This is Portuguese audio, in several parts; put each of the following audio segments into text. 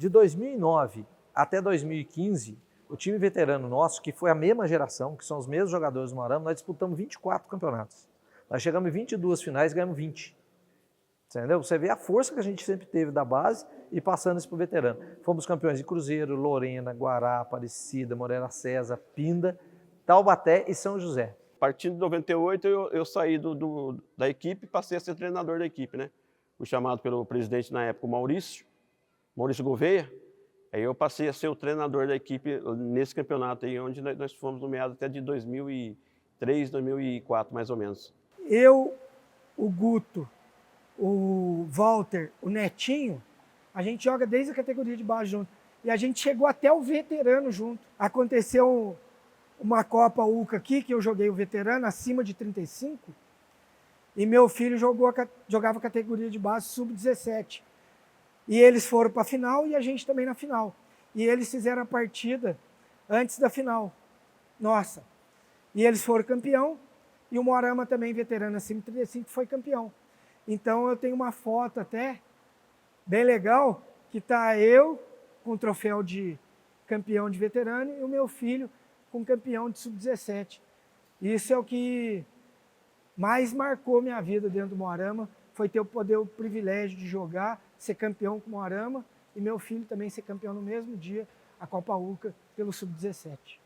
De 2009 até 2015, o time veterano nosso, que foi a mesma geração, que são os mesmos jogadores do Moarama, nós disputamos 24 campeonatos. Nós chegamos em 22 finais e ganhamos 20. Entendeu? Você vê a força que a gente sempre teve da base e passando isso para o veterano. Fomos campeões de Cruzeiro, Lorena, Guará, Aparecida, Moreira César, Pinda, Taubaté e São José. Partindo de 98, eu saí da equipe e passei a ser treinador da equipe, né? Fui chamado pelo presidente na época, o Maurício Gouveia. Aí eu passei a ser o treinador da equipe nesse campeonato aí, onde nós fomos nomeados até de 2003, 2004, mais ou menos. Eu, o Guto, o Walter, o Netinho, a gente joga desde a categoria de base junto. E a gente chegou até o veterano junto. Aconteceu uma Copa UCA aqui, que eu joguei o veterano acima de 35, e meu filho jogava categoria de base sub-17. E eles foram para a final e a gente também na final. E eles fizeram a partida antes da final. Nossa. E eles foram campeão, e o Moarama também, veterano acima de 35, foi campeão. Então eu tenho uma foto até bem legal, que está eu com o troféu de campeão de veterano e o meu filho com campeão de sub-17. Isso é o que mais marcou minha vida dentro do Moarama, foi ter o privilégio de jogar, ser campeão com o Moarama e meu filho também ser campeão no mesmo dia, a Copa UCA, pelo sub-17.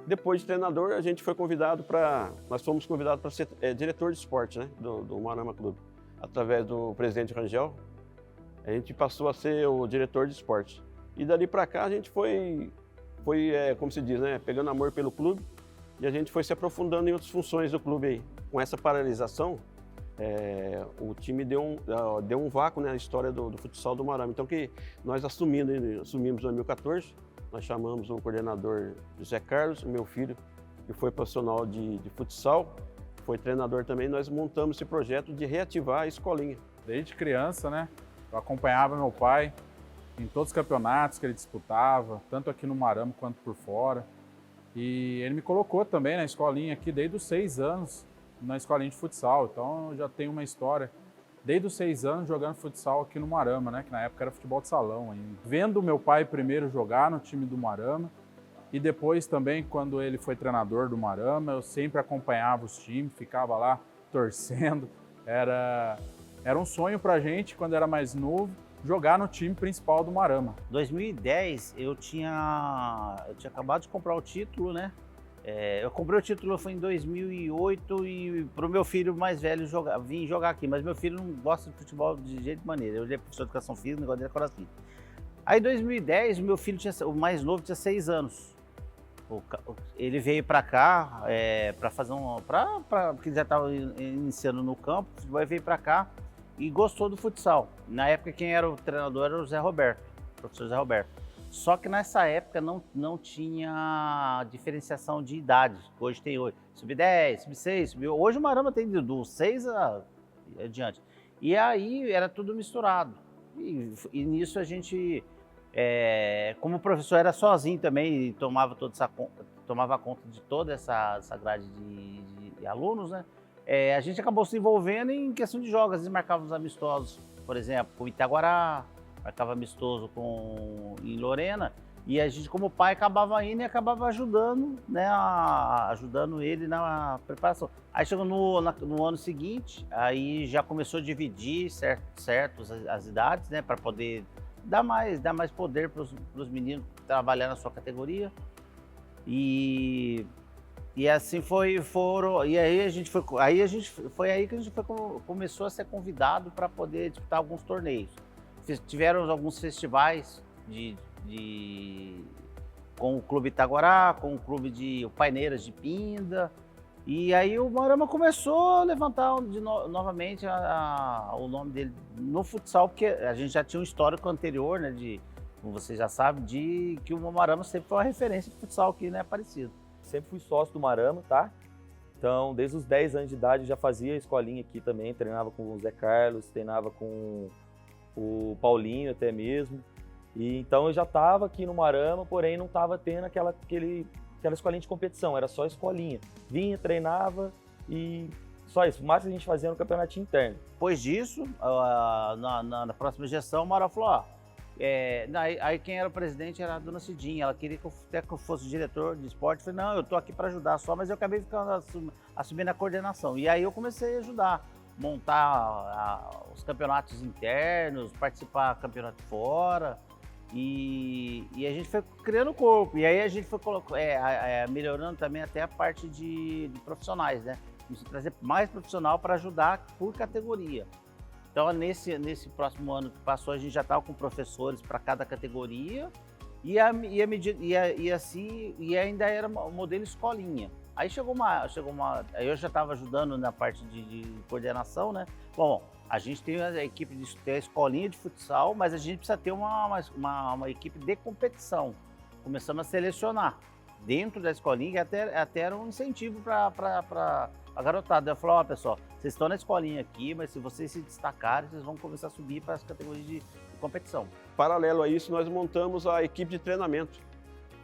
Depois de treinador, a gente foi nós fomos convidados para ser diretor de esporte, né, do Moarama Clube. Através do presidente Rangel, a gente passou a ser o diretor de esporte. E dali para cá a gente foi como se diz, né, pegando amor pelo clube, e a gente foi se aprofundando em outras funções do clube aí. Com essa paralisação, o time deu um vácuo, né, na história do futsal do Moarama. Então que nós assumimos em 2014, nós chamamos o coordenador José Carlos, o meu filho, que foi profissional de futsal, foi treinador também. Nós montamos esse projeto de reativar a escolinha. Desde criança, né, eu acompanhava meu pai em todos os campeonatos que ele disputava, tanto aqui no Moarama quanto por fora. E ele me colocou também na escolinha aqui desde os 6 anos, na escolinha de futsal. Então eu já tenho uma história desde os 6 anos jogando futsal aqui no Moarama, né? Que na época era futebol de salão ainda. Vendo meu pai primeiro jogar no time do Moarama e depois também, quando ele foi treinador do Moarama, eu sempre acompanhava os times, ficava lá torcendo. Era um sonho pra gente, quando era mais novo, jogar no time principal do Moarama. Em 2010, eu tinha acabado de comprar o título, né? Eu comprei o título foi em 2008 e para o meu filho mais velho vir jogar aqui, mas meu filho não gosta de futebol de jeito de maneira. Eu já professor de educação física, o negócio dele é coração. Aí em 2010, o meu filho o mais novo tinha 6 anos. Ele veio para cá para fazer porque ele já estava iniciando no campo, ele veio para cá e gostou do futsal. Na época quem era o treinador era o Zé Roberto, o professor Zé Roberto. Só que nessa época não tinha diferenciação de idade. Hoje tem sub-10, sub-6, sub-8. Hoje o Moarama tem do 6 adiante. E aí era tudo misturado. E nisso a gente, como o professor era sozinho também e tomava conta de toda essa grade de alunos, né? A gente acabou se envolvendo em questão de jogos. Às vezes marcávamos amistosos, por exemplo, com Itaguará, marcava amistoso em Lorena, E a gente, como pai, acabava indo e acabava ajudando, né, ajudando ele na preparação. Aí chegou no ano seguinte, aí já começou a dividir certos as idades, né, para poder dar mais poder para os meninos trabalhar na sua categoria. E assim e foi aí que a gente começou a ser convidado para poder disputar alguns torneios. Tiveram alguns festivais com o Clube Itaguará, com o Clube de Paineiras de Pinda, e aí o Moarama começou a levantar novamente o nome dele no futsal, porque a gente já tinha um histórico anterior, né, como vocês já sabem, de que o Moarama sempre foi uma referência de futsal aqui, né, Aparecido. Sempre fui sócio do Moarama, tá? Então, desde os 10 anos de idade, já fazia escolinha aqui também, treinava com o Zé Carlos, treinava com o Paulinho até mesmo. E então eu já estava aqui no Moarama, porém não estava tendo aquela escolinha de competição, era só escolinha. Vinha, treinava e só isso. O máximo que a gente fazia no campeonato interno. Depois disso, na próxima gestão, o Moarama falou, aí quem era o presidente era a dona Cidinha, ela queria que eu fosse diretor de esporte. Eu falei, não, eu tô aqui para ajudar só, mas eu acabei assumindo a coordenação. E aí eu comecei a ajudar, montar os campeonatos internos, participar do campeonato fora. E a gente foi criando o corpo. E aí a gente foi melhorando também até a parte de profissionais, né? Começou a trazer mais profissional para ajudar por categoria. Então, nesse próximo ano que passou, a gente já estava com professores para cada categoria e ainda era o modelo escolinha. Aí chegou uma. Aí eu já estava ajudando na parte de coordenação, né? Bom, a gente tem a equipe tem a escolinha de futsal, mas a gente precisa ter uma equipe de competição. Começamos a selecionar dentro da escolinha, que até era um incentivo para a garotada. Eu falei, pessoal, vocês estão na escolinha aqui, mas se vocês se destacarem, vocês vão começar a subir para as categorias de competição. Paralelo a isso, nós montamos a equipe de treinamento.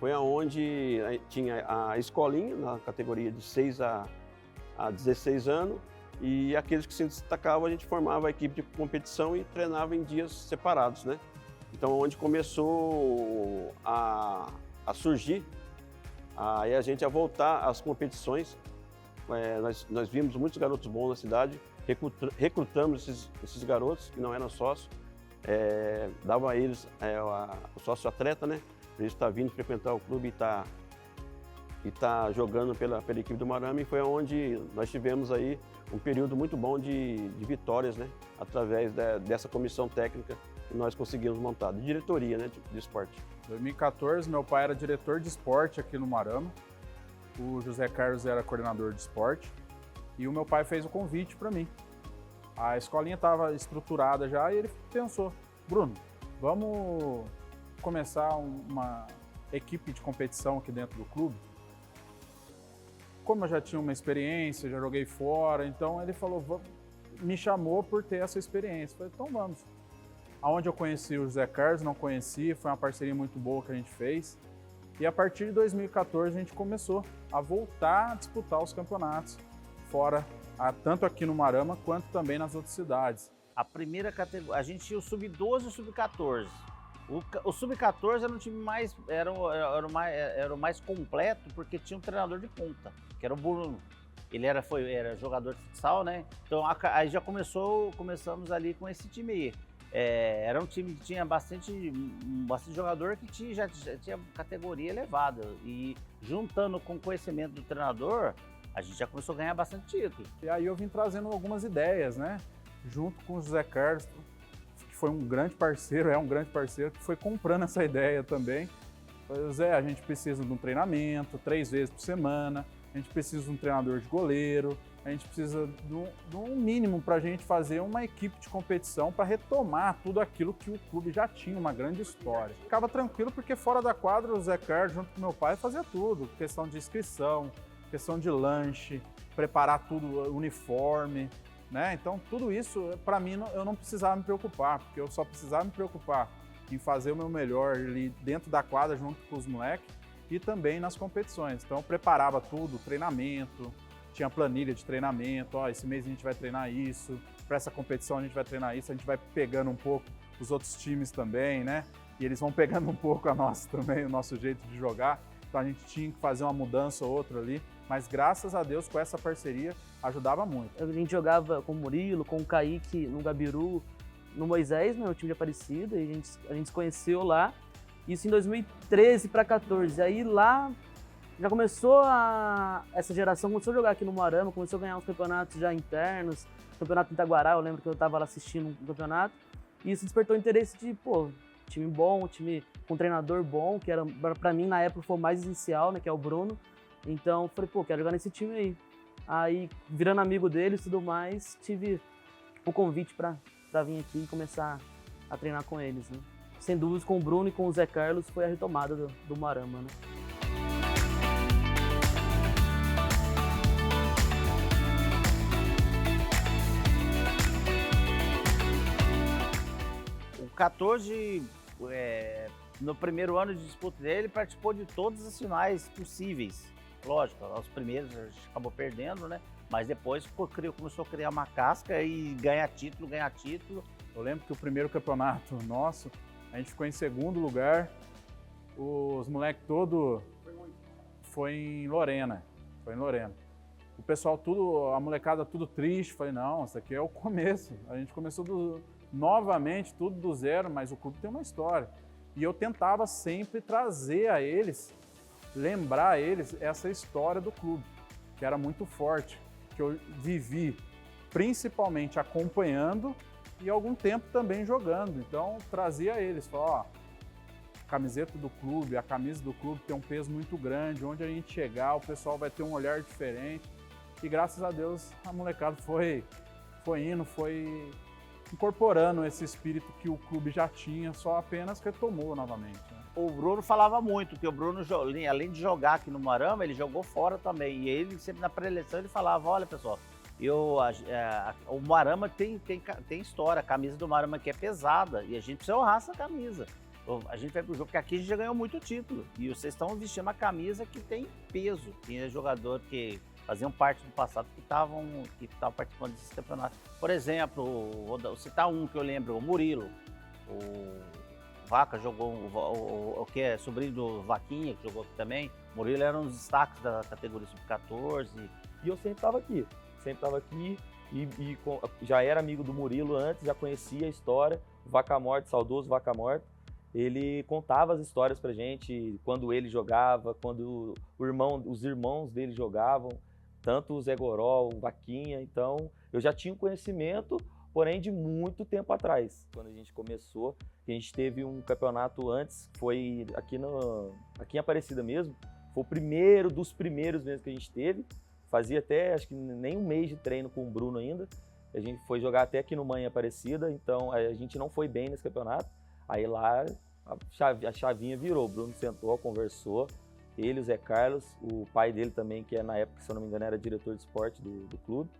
Foi onde tinha a escolinha, na categoria de 6 a 16 anos, e aqueles que se destacavam, a gente formava a equipe de competição e treinava em dias separados, né? Então, onde começou a surgir, aí a gente a voltar às competições, nós vimos muitos garotos bons na cidade, recrutamos esses garotos que não eram sócios, dava a eles o sócio atleta, né? Para eles estar vindo frequentar o clube e tá jogando pela equipe do Moarama, e foi onde nós tivemos aí um período muito bom de vitórias, né? Através dessa comissão técnica que nós conseguimos montar, de diretoria, né? De esporte. Em 2014, meu pai era diretor de esporte aqui no Moarama, o José Carlos era coordenador de esporte, e o meu pai fez o convite para mim. A escolinha estava estruturada já e ele pensou, Bruno, vamos começar uma equipe de competição aqui dentro do clube? Como eu já tinha uma experiência, já joguei fora, então ele falou, me chamou por ter essa experiência. Eu falei, então vamos. Aonde eu conheci o José Carlos, não conheci, foi uma parceria muito boa que a gente fez. E a partir de 2014 a gente começou a voltar a disputar os campeonatos fora, tanto aqui no Moarama quanto também nas outras cidades. A primeira categoria, a gente tinha o Sub-12 e o Sub-14. O Sub-14 era um time era o mais completo, porque tinha um treinador de ponta, que era o Bruno. Ele era jogador de futsal, né? Então aí já começamos ali com esse time aí. Era um time que tinha bastante jogador que já tinha categoria elevada. E juntando com o conhecimento do treinador, a gente já começou a ganhar bastante título. E aí eu vim trazendo algumas ideias, né? Junto com o José Carlos, que foi um grande parceiro, que foi comprando essa ideia também. Falei, Zé, a gente precisa de um treinamento 3 vezes por semana, a gente precisa de um treinador de goleiro, a gente precisa de um mínimo para a gente fazer uma equipe de competição para retomar tudo aquilo que o clube já tinha, uma grande história. Ficava tranquilo porque fora da quadra o Zé Carlos, junto com meu pai, fazia tudo. Questão de inscrição, questão de lanche, preparar tudo, uniforme, né? Então tudo isso, para mim, eu não precisava me preocupar, porque eu só precisava me preocupar em fazer o meu melhor ali dentro da quadra junto com os moleques e também nas competições. Então eu preparava tudo, treinamento, tinha planilha de treinamento, esse mês a gente vai treinar isso, para essa competição a gente vai treinar isso, a gente vai pegando um pouco os outros times também, né? e eles vão pegando um pouco a nossa também, o nosso jeito de jogar. Então a gente tinha que fazer uma mudança ou outra ali, mas graças a Deus com essa parceria ajudava muito. A gente jogava com o Murilo, com o Kaique no Gabiru, no Moisés, né, o time de Aparecida, e a gente se conheceu lá, isso em 2013 para 14. Aí lá já começou essa geração começou a jogar aqui no Moarama, começou a ganhar uns campeonatos já internos, campeonato em Itaguará, eu lembro que eu estava lá assistindo um campeonato, e isso despertou o interesse de, pô, time bom, time com treinador bom, que era, pra mim, na época, foi o mais essencial, né, que é o Bruno. Então, falei, pô, quero jogar nesse time aí. Aí, virando amigo deles e tudo mais, tive o convite pra vir aqui e começar a treinar com eles, né. Sem dúvidas, com o Bruno e com o Zé Carlos, foi a retomada do Moarama, né. O 14, no primeiro ano de disputa dele, participou de todas as finais possíveis. Lógico, os primeiros a gente acabou perdendo, né? Mas depois começou a criar uma casca e ganhar título. Eu lembro que o primeiro campeonato nosso, a gente ficou em segundo lugar, os moleques todos foi em Lorena. O pessoal a molecada tudo triste, falei, não, isso aqui é o começo. A gente começou novamente, tudo do zero, mas o clube tem uma história. E eu tentava sempre trazer a eles, lembrar a eles essa história do clube, que era muito forte, que eu vivi principalmente acompanhando e algum tempo também jogando. Então, trazia a eles, falava, ó, a camiseta do clube, a camisa do clube tem um peso muito grande, onde a gente chegar, o pessoal vai ter um olhar diferente. E graças a Deus, a molecada foi incorporando esse espírito que o clube já tinha, só apenas retomou novamente, né? O Bruno falava muito, que o Bruno, além de jogar aqui no Moarama, ele jogou fora também. E ele sempre na pré-eleição ele falava, olha pessoal, o Moarama tem história, a camisa do Moarama aqui é pesada e a gente precisa honrar essa camisa. A gente vai pro jogo, porque aqui a gente já ganhou muito título. E vocês estão vestindo uma camisa que tem peso. Tinha jogador que faziam parte do passado que estavam participando desses campeonatos. Por exemplo, vou citar um que eu lembro, o Murilo. O Vaca jogou, o que é sobrinho do Vaquinha, que jogou aqui também. O Murilo era um dos destaques da categoria sub-14. E eu sempre estava aqui e já era amigo do Murilo antes, já conhecia a história. O Vaca Morta, saudoso Vaca Morta, ele contava as histórias pra gente, quando ele jogava, quando os irmãos dele jogavam, tanto o Zé Goró, o Vaquinha. Então eu já tinha um conhecimento, porém de muito tempo atrás. Quando a gente começou, a gente teve um campeonato antes, foi aqui em Aparecida mesmo, foi o primeiro dos primeiros mesmo que a gente teve. Fazia até, acho que nem um mês de treino com o Bruno ainda. A gente foi jogar até aqui no Mãe Aparecida, então a gente não foi bem nesse campeonato. Aí lá a chavinha virou, o Bruno sentou, conversou, ele, o Zé Carlos, o pai dele também, que na época, se eu não me engano, era diretor de esporte do clube.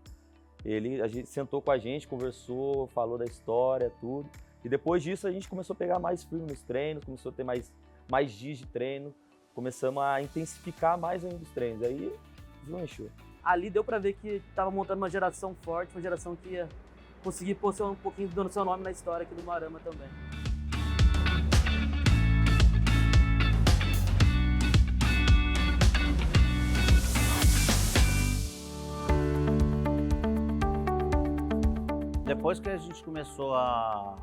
A gente sentou com a gente, conversou, falou da história, tudo. E depois disso a gente começou a pegar mais firme nos treinos, começou a ter mais dias de treino, começamos a intensificar mais ainda os treinos. Aí deslanchou. Ali deu pra ver que tava montando uma geração forte, uma geração que ia conseguir pôr um pouquinho do seu nome na história aqui do Moarama também. Depois que a gente começou a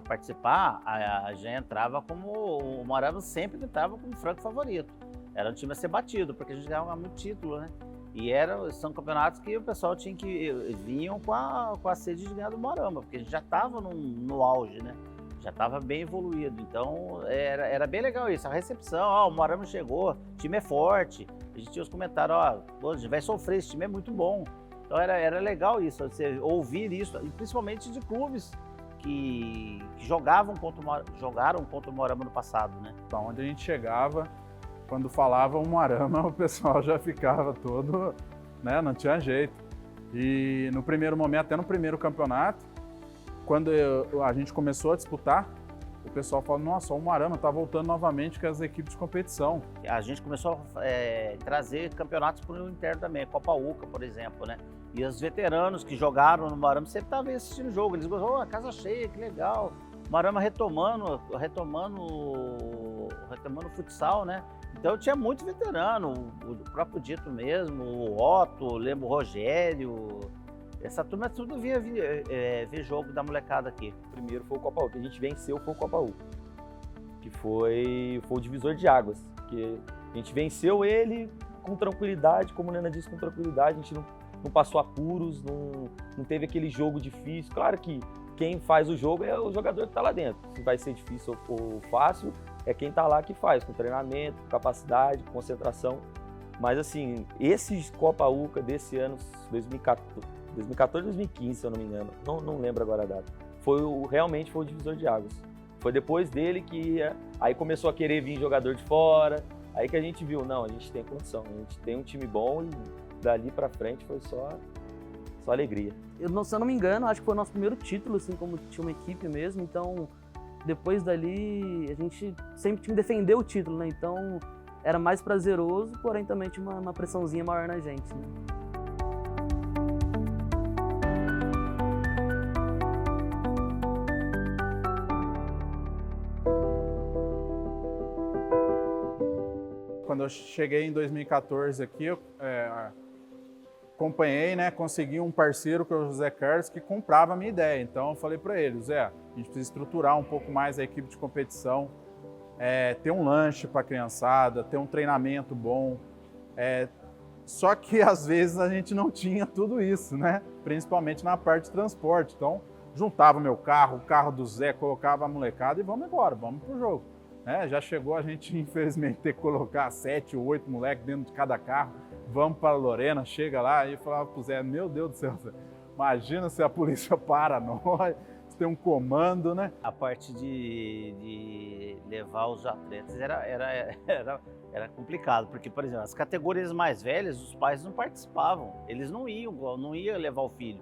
participar, a gente entrava como... O Moarama sempre entrava como franco favorito. Era um time a ser batido, porque a gente ganhava muito título, né? E são campeonatos que o pessoal vinham com a sede de ganhar do Moarama, porque a gente já estava no auge, né? Já estava bem evoluído. Então era bem legal isso. A recepção, o Moarama chegou, o time é forte. A gente tinha os comentários, a gente vai sofrer, esse time é muito bom. Então era legal isso, você ouvir isso, e principalmente de clubes que jogaram contra o Moarama no passado, né? Então, onde a gente chegava, quando falava o Moarama, o pessoal já ficava todo, né, não tinha jeito. E no primeiro momento, até no primeiro campeonato, quando a gente começou a disputar, o pessoal falou, nossa, o Moarama tá voltando novamente com as equipes de competição. A gente começou a trazer campeonatos para o interno também, Copa UCA, por exemplo, né? E os veteranos que jogaram no Moarama sempre estavam assistindo o jogo, eles gostavam, casa cheia, que legal. Marama retomando o futsal, né? Então tinha muito veterano, o próprio Dito mesmo, o Otto, lembro o Rogério. Essa turma tudo vinha ver jogo da molecada aqui. O primeiro foi o Copa U, que a gente venceu foi o Copa U, que foi o divisor de águas, que a gente venceu ele com tranquilidade, como a Nena disse, com tranquilidade, a gente não passou apuros, não teve aquele jogo difícil. Claro que quem faz o jogo é o jogador que está lá dentro, se vai ser difícil ou fácil, é quem está lá que faz, com treinamento, com capacidade, com concentração. Mas assim, esse Copa UCA desse ano, 2014, 2015, se eu não me engano, não lembro agora a data, realmente foi o divisor de águas. Foi depois dele que aí começou a querer vir jogador de fora, aí que a gente viu, não, a gente tem condição, a gente tem um time bom e dali pra frente foi só alegria. Se eu não me engano, acho que foi o nosso primeiro título, assim, como tinha uma equipe mesmo, então depois dali a gente sempre tinha que defender o título, né? Então era mais prazeroso, porém também tinha uma pressãozinha maior na gente, né? Quando eu cheguei em 2014 aqui, eu acompanhei, né, consegui um parceiro, que é o José Carlos, que comprava a minha ideia. Então eu falei para ele, Zé, a gente precisa estruturar um pouco mais a equipe de competição, ter um lanche para a criançada, ter um treinamento bom. Só que às vezes a gente não tinha tudo isso, né? Principalmente na parte de transporte. Então juntava o meu carro, o carro do Zé, colocava a molecada e vamos embora, vamos pro jogo. Já chegou a gente, infelizmente, ter que colocar 7 ou 8 moleques dentro de cada carro. Vamos para Lorena, chega lá e falava pro Zé, meu Deus do céu, Zé, imagina se a polícia para nós, se tem um comando, né? A parte de levar os atletas era complicado, porque, por exemplo, as categorias mais velhas, os pais não participavam, eles não iam levar o filho.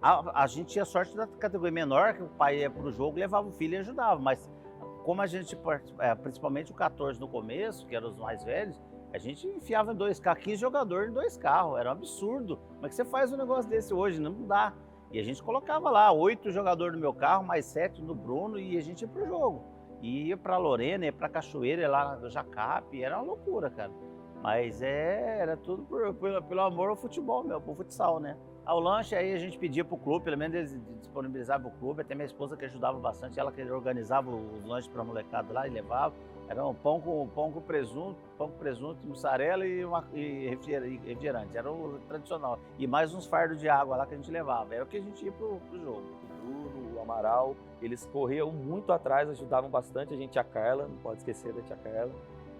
A gente tinha sorte da categoria menor, que o pai ia pro jogo, levava o filho e ajudava, mas como a gente, principalmente o 14 no começo, que eram os mais velhos, a gente enfiava em 2 carros, 15 jogadores em 2 carros, era um absurdo. Como é que você faz um negócio desse hoje? Não dá. E a gente colocava lá 8 jogadores no meu carro, mais 7 no Bruno, e a gente ia pro jogo. E ia pra Lorena, ia pra Cachoeira, ia lá no Jacape, era uma loucura, cara. Mas era tudo pelo amor ao futebol, pro futsal, né? Ao lanche, aí a gente pedia pro clube, pelo menos eles disponibilizavam o clube, até minha esposa que ajudava bastante, ela que organizava os lanches pra molecada lá e levava. Era um pão com presunto, mussarela e refrigerante, era o tradicional. E mais uns fardos de água lá que a gente levava, era o que a gente ia pro jogo. O Bruno, o Amaral, eles corriam muito atrás, ajudavam bastante a gente, a Carla, não pode esquecer da tia Carla.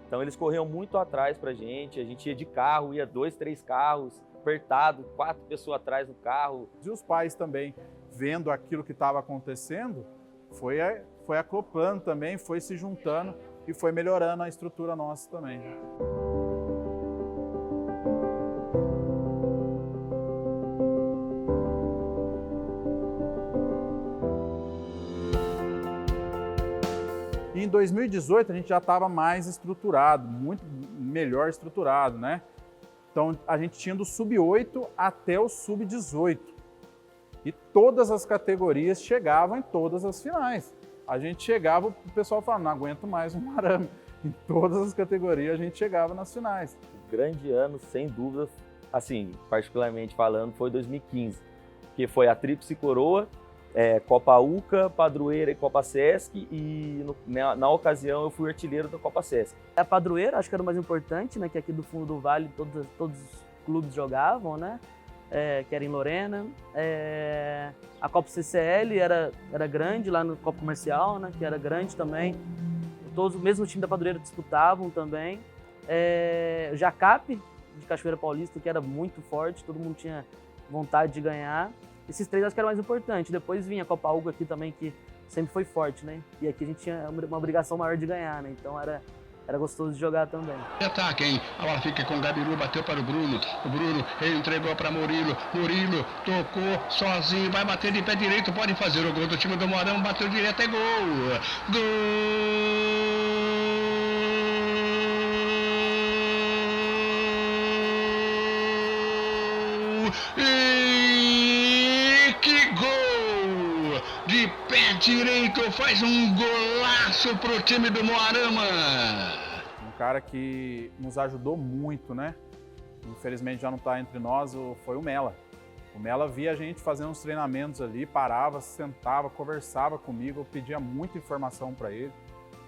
Então eles corriam muito atrás pra gente, a gente ia de carro, ia 2, 3 carros, apertado, 4 pessoas atrás do carro. E os pais também, vendo aquilo que estava acontecendo, foi acoplando também, foi se juntando e foi melhorando a estrutura nossa também. E em 2018 a gente já estava mais estruturado, muito melhor estruturado, né? Então a gente tinha do sub-8 até o sub-18. E todas as categorias chegavam em todas as finais. A gente chegava, o pessoal falava, não aguento mais um Marama. Em todas as categorias a gente chegava nas finais. O grande ano, sem dúvida, assim, particularmente falando, foi 2015. Que foi a Tríplice Coroa, Copa UCA, Padroeira e Copa Sesc, e na ocasião eu fui artilheiro da Copa Sesc. A Padroeira, acho que era o mais importante, né? Que aqui do fundo do Vale todos os clubes jogavam, né? Que era em Lorena. A Copa CCL era grande lá no Copa Comercial, né? Que era grande também. Todos, mesmo o time da Padroeira disputavam também. O Jacape, de Cachoeira Paulista, que era muito forte, todo mundo tinha vontade de ganhar. Esses 3 acho que era mais importante. Depois vinha a Copa UCA aqui também, que sempre foi forte, né? E aqui a gente tinha uma obrigação maior de ganhar, né? Então era gostoso de jogar também. Ataque, hein? A bola fica com o Gabiru, bateu para o Bruno. O Bruno, ele entregou para Murilo. Murilo tocou sozinho, vai bater de pé direito, pode fazer o gol do time do Moarama, bateu direto, é gol! Gol! E que gol! De pé direito, faz um golaço pro time do Moarama. Um cara que nos ajudou muito, né? Infelizmente já não está entre nós, foi o Mela. O Mela via a gente fazendo uns treinamentos ali, parava, sentava, conversava comigo, eu pedia muita informação para ele,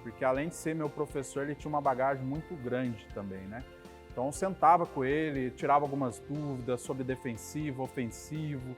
porque além de ser meu professor, ele tinha uma bagagem muito grande também, né? Então eu sentava com ele, tirava algumas dúvidas sobre defensivo, ofensivo,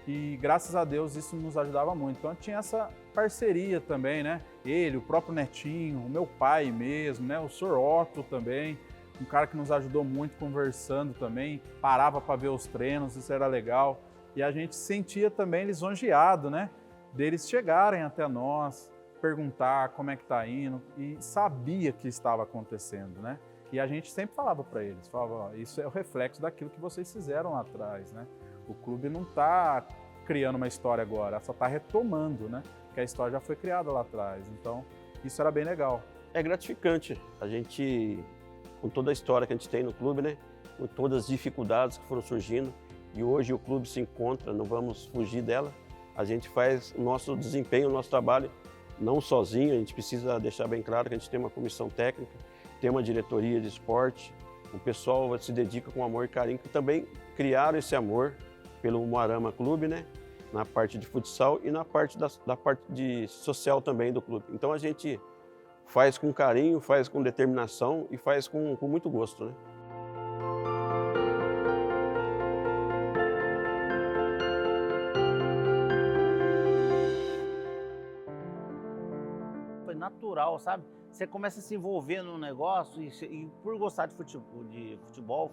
e graças a Deus isso nos ajudava muito. Então tinha essa parceria também, né? Ele, o próprio Netinho, o meu pai mesmo, né? O Sr. Otto também, um cara que nos ajudou muito conversando também, parava para ver os treinos, isso era legal. E a gente se sentia também lisonjeado, né? Deles chegarem até nós, perguntar como é que tá indo, e sabia que estava acontecendo, né? E a gente sempre falava para eles, falava, ó, isso é o reflexo daquilo que vocês fizeram lá atrás, né? O clube não está criando uma história agora, só está retomando, né? Porque a história já foi criada lá atrás, então isso era bem legal. É gratificante a gente, com toda a história que a gente tem no clube, né? Com todas as dificuldades que foram surgindo, e hoje o clube se encontra, não vamos fugir dela. A gente faz o nosso desempenho, o nosso trabalho, não sozinho, a gente precisa deixar bem claro que a gente tem uma comissão técnica, tem uma diretoria de esporte, o pessoal se dedica com amor e carinho, que também criaram esse amor pelo Moarama Clube, né? Na parte de futsal e na parte da parte de social também do clube. Então a gente faz com carinho, faz com determinação e faz com muito gosto, né? Foi natural, sabe? Você começa a se envolver no negócio e por gostar de futebol,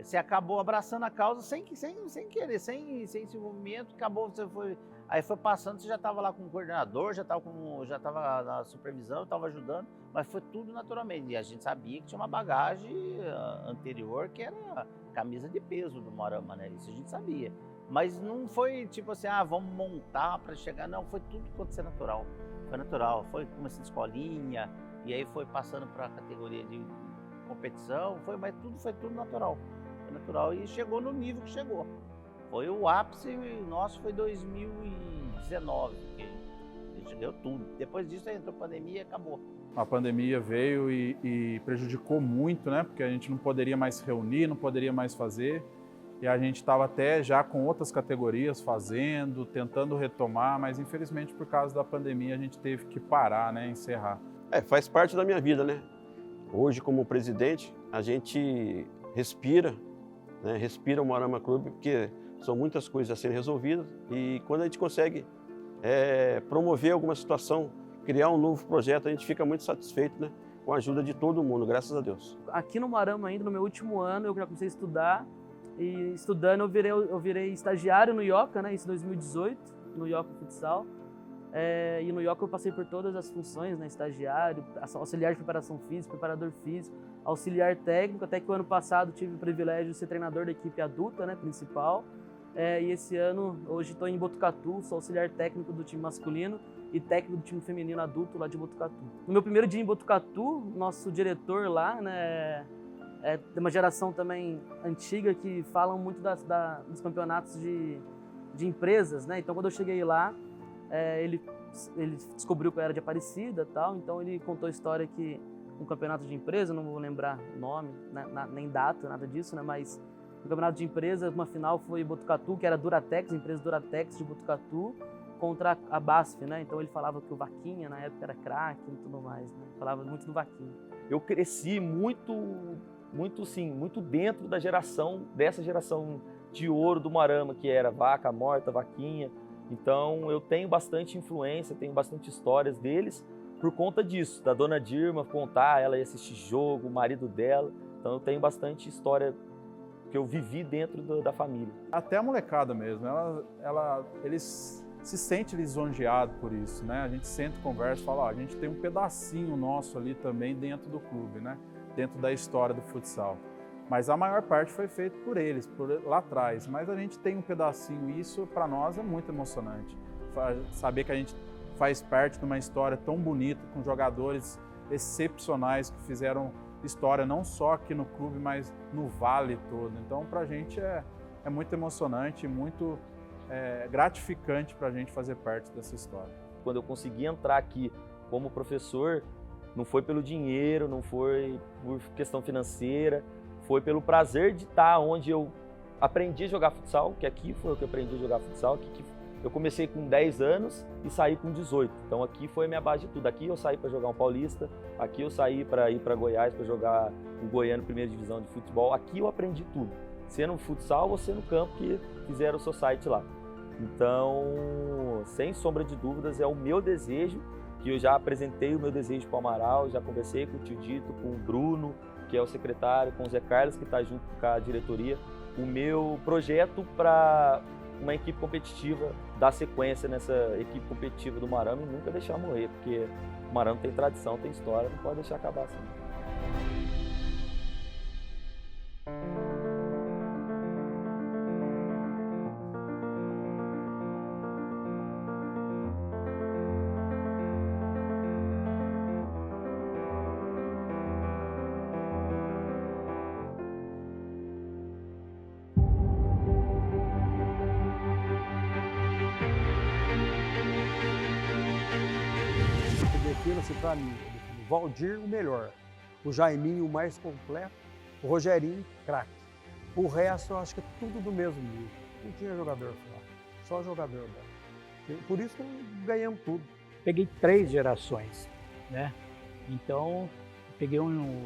você acabou abraçando a causa sem querer, sem esse envolvimento, acabou, aí foi passando, você já estava lá com o coordenador, já estava na supervisão, estava ajudando, mas foi tudo naturalmente. E a gente sabia que tinha uma bagagem anterior que era camisa de peso do Moarama, né? Isso a gente sabia. Mas não foi tipo assim, vamos montar para chegar, não, foi tudo acontecer natural. Foi natural, foi começando escolinha, e aí foi passando para a categoria de competição, mas foi tudo natural. Foi natural e chegou no nível que chegou. Foi o ápice nosso, foi 2019, que a gente deu tudo. Depois disso aí entrou a pandemia e acabou. A pandemia veio e prejudicou muito, né? Porque a gente não poderia mais se reunir, não poderia mais fazer. E a gente estava até já com outras categorias fazendo, tentando retomar, mas infelizmente por causa da pandemia a gente teve que parar, né? Encerrar. Faz parte da minha vida, né? Hoje, como presidente, a gente respira, né? Respira o Moarama Clube, porque são muitas coisas a serem resolvidas e quando a gente consegue promover alguma situação, criar um novo projeto, a gente fica muito satisfeito, né? Com a ajuda de todo mundo, graças a Deus. Aqui no Moarama ainda, no meu último ano, eu já comecei a estudar e estudando eu virei estagiário no Ioca, né? Isso em 2018, no Ioca Futsal. E no Ioca eu passei por todas as funções, né? Estagiário, auxiliar de preparação física, preparador físico, auxiliar técnico, até que o ano passado tive o privilégio de ser treinador da equipe adulta, né? Principal. E esse ano, hoje estou em Botucatu, sou auxiliar técnico do time masculino e técnico do time feminino adulto lá de Botucatu. No meu primeiro dia em Botucatu, nosso diretor lá, né? Tem uma geração também antiga que falam muito dos campeonatos de empresas, né? Então quando eu cheguei lá, ele descobriu que eu era de Aparecida e tal, então ele contou a história que um campeonato de empresa, não vou lembrar o nome, né, nem data, nada disso, né? Mas um campeonato de empresa, uma final foi Botucatu, que era Duratex, a empresa Duratex de Botucatu, contra a BASF, né? Então ele falava que o Vaquinha na época era craque e tudo mais, né? Falava muito do Vaquinha. Eu cresci muito dentro dessa geração de ouro do Moarama, que era Vaca Morta, Vaquinha. Então eu tenho bastante influência, tenho bastante histórias deles por conta disso, da dona Dirma contar, ela ia assistir jogo, o marido dela. Então eu tenho bastante história que eu vivi dentro da família. Até a molecada mesmo, eles se sentem lisonjeados por isso, né? A gente senta, conversa, fala, a gente tem um pedacinho nosso ali também dentro do clube, né? Dentro da história do futsal. Mas a maior parte foi feita por eles, lá atrás. Mas a gente tem um pedacinho, e isso para nós é muito emocionante. Saber que a gente faz parte de uma história tão bonita, com jogadores excepcionais que fizeram história não só aqui no clube, mas no vale todo. Então para a gente é muito emocionante, muito gratificante para a gente fazer parte dessa história. quando eu consegui entrar aqui como professor, não foi pelo dinheiro, não foi por questão financeira, foi pelo prazer de estar onde eu aprendi a jogar futsal, que aqui foi o que eu aprendi a jogar futsal, que eu comecei com 10 anos e saí com 18. Então aqui foi a minha base de tudo. Aqui eu saí para jogar um paulista, aqui eu saí para ir para Goiás para jogar o Goiano primeira divisão de futebol. Aqui eu aprendi tudo. Sendo no futsal ou sendo no campo que fizeram o society lá. Então, sem sombra de dúvidas, é o meu desejo, que eu já apresentei o meu desejo para o Amaral, já conversei com o tio Dito, com o Bruno, que é o secretário, com o Zé Carlos, que está junto com a diretoria, o meu projeto para uma equipe competitiva, dar sequência nessa equipe competitiva do Marama e nunca deixar morrer, porque o Marama tem tradição, tem história, não pode deixar acabar assim. Defina-se para mim, o Valdir o melhor, o Jaiminho o mais completo, o Rogerinho craque. O resto eu acho que é tudo do mesmo nível. Não tinha jogador fraco, só jogador bom. Por isso que ganhamos tudo. Peguei 3 gerações, né? Então, peguei um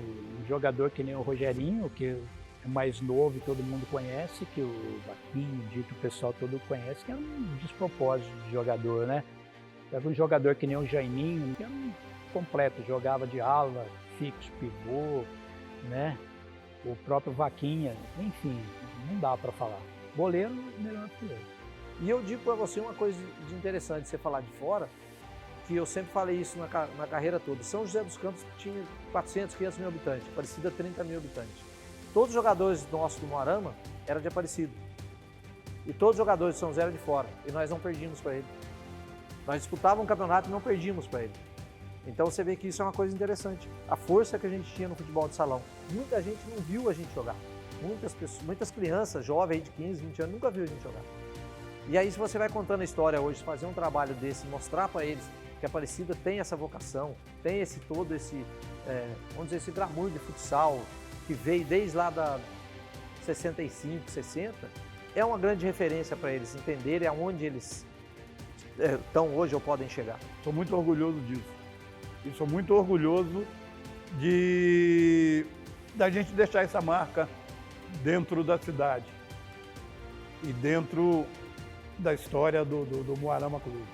jogador que nem o Rogerinho, que é mais novo e todo mundo conhece, que o Vaquinho, o Dito, o pessoal todo conhece, que é um despropósito de jogador, né? Pega um jogador que nem o Jaiminho, que era um completo, jogava de ala, fixo, pivô, né? O próprio Vaquinha, enfim, não dá para falar. Goleiro, melhor que ele. E eu digo para você uma coisa de interessante, você falar de fora, que eu sempre falei isso na carreira toda. São José dos Campos tinha 400, 500 mil habitantes, Aparecida 30 mil habitantes. Todos os jogadores nossos do Moarama eram de Aparecida. E todos os jogadores de São José eram de fora, e nós não perdíamos para ele. Nós disputávamos um campeonato e não perdíamos para ele. Então você vê que isso é uma coisa interessante. A força que a gente tinha no futebol de salão. Muita gente não viu a gente jogar. Muitas crianças, jovens de 15, 20 anos, nunca viu a gente jogar. E aí se você vai contando a história hoje, fazer um trabalho desse, mostrar para eles que a Aparecida tem essa vocação, tem esse vamos dizer, esse glamour de futsal, que veio desde lá da 65, 60, é uma grande referência para eles entenderem aonde eles estão hoje ou podem chegar. Sou muito orgulhoso disso. E sou muito orgulhoso da gente deixar essa marca dentro da cidade e dentro da história do Moarama Clube.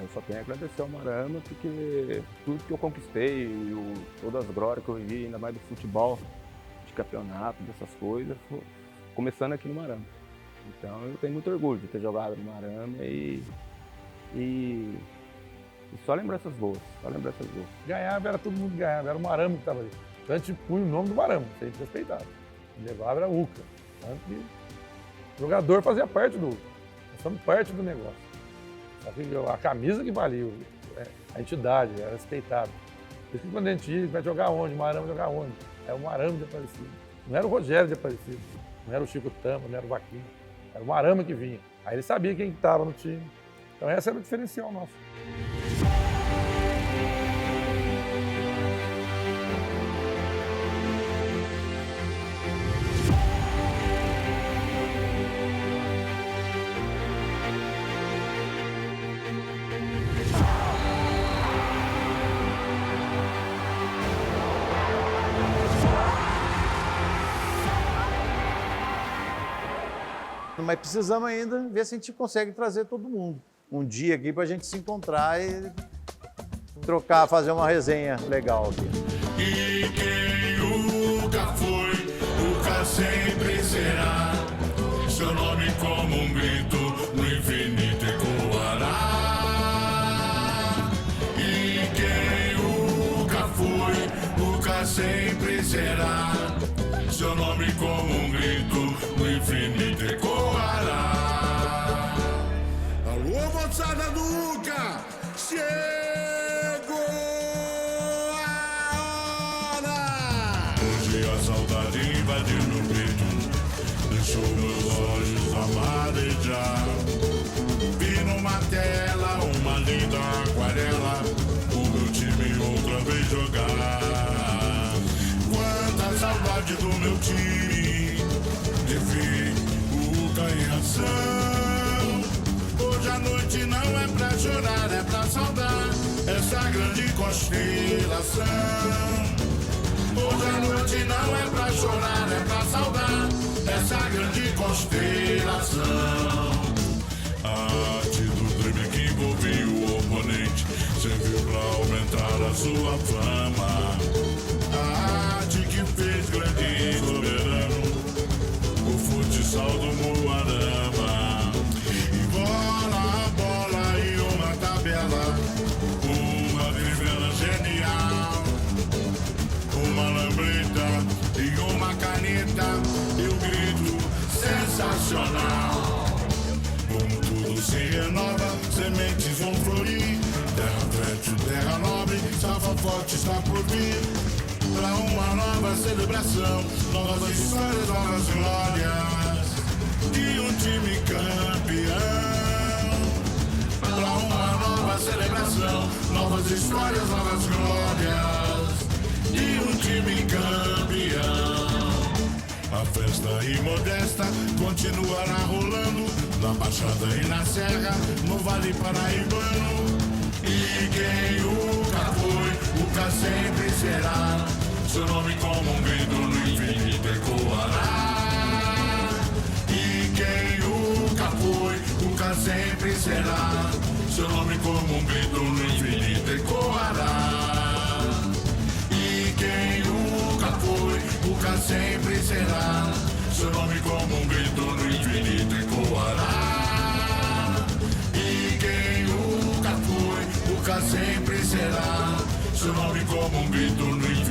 Eu só tenho a agradecer ao Moarama porque tudo que eu conquistei, todas as glórias que eu vivi, ainda mais do futebol, de campeonato, dessas coisas, começando aqui no Moarama. Então eu tenho muito orgulho de ter jogado no Moarama e só lembranças boas, Ganhava, era todo mundo ganhava, era o Moarama que estava ali. Então a gente punha o nome do Moarama, sempre respeitado. Levava era UCA. Tanto que o jogador fazia parte nós somos parte do negócio. Só que a camisa que valia, a entidade, era respeitada. Por isso que quando a gente ia, vai jogar onde? O Moarama jogar onde? É o Moarama de Aparecida. Não era o Rogério de Aparecida, não era o Chico Tama, não era o Vaquinho. Era o Moarama que vinha. Aí ele sabia quem estava no time. Então esse era o diferencial nosso. Mas precisamos ainda ver se a gente consegue trazer todo mundo um dia aqui para a gente se encontrar e trocar, fazer uma resenha legal aqui. E quem nunca foi, nunca sempre será. Seu nome como um grito no infinito ecoará. E quem nunca foi, nunca sempre será. Seu nome como um grito no infinito ecoará. Alô, moçada do Uca, chegou a hora! Hoje a saudade invadiu meu peito, deixou meus olhos a marejar. Vi numa tela uma linda Hoje a noite não é pra chorar, é pra saudar essa grande constelação. Hoje a noite não é pra chorar, é pra saudar essa grande constelação. A arte do drible que envolvia o oponente serviu pra aumentar a sua fama. A arte que fez grande e soberano o futsal do Moarama. E bola a bola e uma tabela, uma trivela genial, uma lambreta e uma caneta, e o grito sensacional. Como tudo se renova, sementes vão florir, terra fértil, terra nobre, salva forte está por vir. Pra uma nova celebração, novas histórias, novas glórias de um time campeão. Pra uma nova celebração, novas histórias, novas glórias de um time campeão. A festa imodesta continuará rolando na Baixada e na Serra, no Vale Paraibano. E quem nunca foi, nunca sempre será. Seu nome como um grito no infinito ecoará. E quem nunca foi, nunca sempre será. Seu nome como um grito no infinito ecoará. E quem nunca foi, nunca sempre será. Seu nome como um grito no infinito ecoará. E quem nunca foi, nunca sempre será. Seu nome como um grito no infinito